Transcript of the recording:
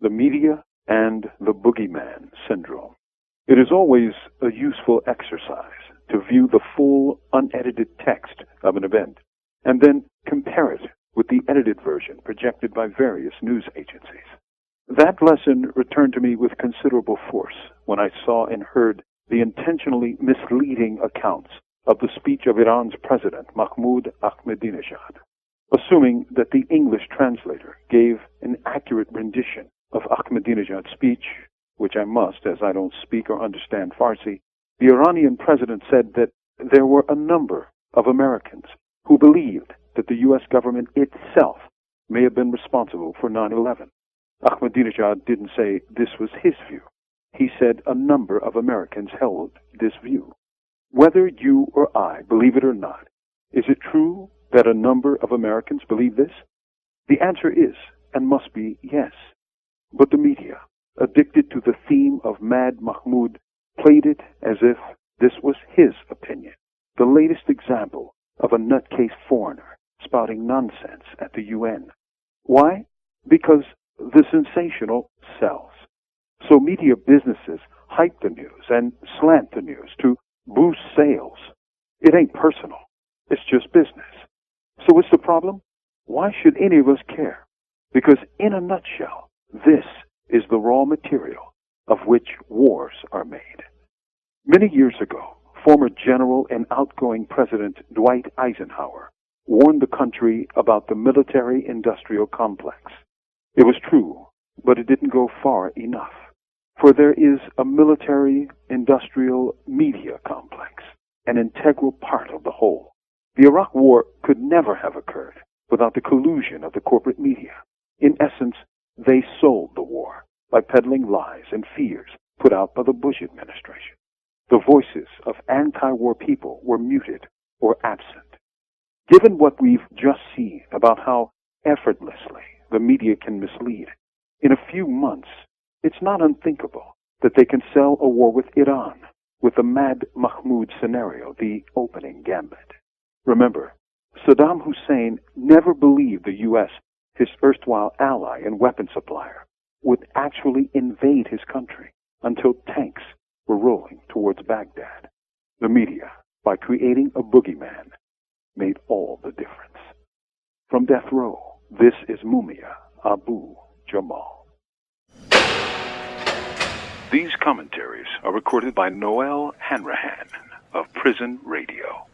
the media and the Boogeyman syndrome. It is always a useful exercise to view the full, unedited text of an event and then compare it with the edited version projected by various news agencies. That lesson returned to me with considerable force when I saw and heard the intentionally misleading accounts of the speech of Iran's president, Mahmoud Ahmadinejad. Assuming that the English translator gave an accurate rendition of Ahmadinejad's speech, which I must, as I don't speak or understand Farsi, the Iranian president said that there were a number of Americans who believed that the U.S. government itself may have been responsible for 9/11. Ahmadinejad didn't say this was his view. He said a number of Americans held this view. Whether you or I believe it or not, is it true that a number of Americans believe this? The answer is, and must be, yes. But the media, addicted to the theme of Mad Mahmoud, played it as if this was his opinion, the latest example of a nutcase foreigner spouting nonsense at the UN. Why? Because the sensational sells. So media businesses hype the news and slant the news to boost sales. It ain't personal. It's just business. So what's the problem? Why should any of us care? Because in a nutshell, this is the raw material of which wars are made. Many years ago, former General and outgoing President Dwight Eisenhower warned the country about the military-industrial complex. It was true, but it didn't go far enough. For there is a military-industrial media complex, an integral part of the whole. The Iraq War could never have occurred without the collusion of the corporate media. In essence, they sold the war by peddling lies and fears put out by the Bush administration. The voices of anti-war people were muted or absent. Given what we've just seen about how effortlessly the media can mislead, in a few months, it's not unthinkable that they can sell a war with Iran, with the Mad Mahmoud scenario, the opening gambit. Remember, Saddam Hussein never believed the U.S., his erstwhile ally and weapon supplier, would actually invade his country until tanks were rolling towards Baghdad. The media, by creating a boogeyman, made all the difference. From death row, this is Mumia Abu Jamal. These commentaries are recorded by Noel Hanrahan of Prison Radio.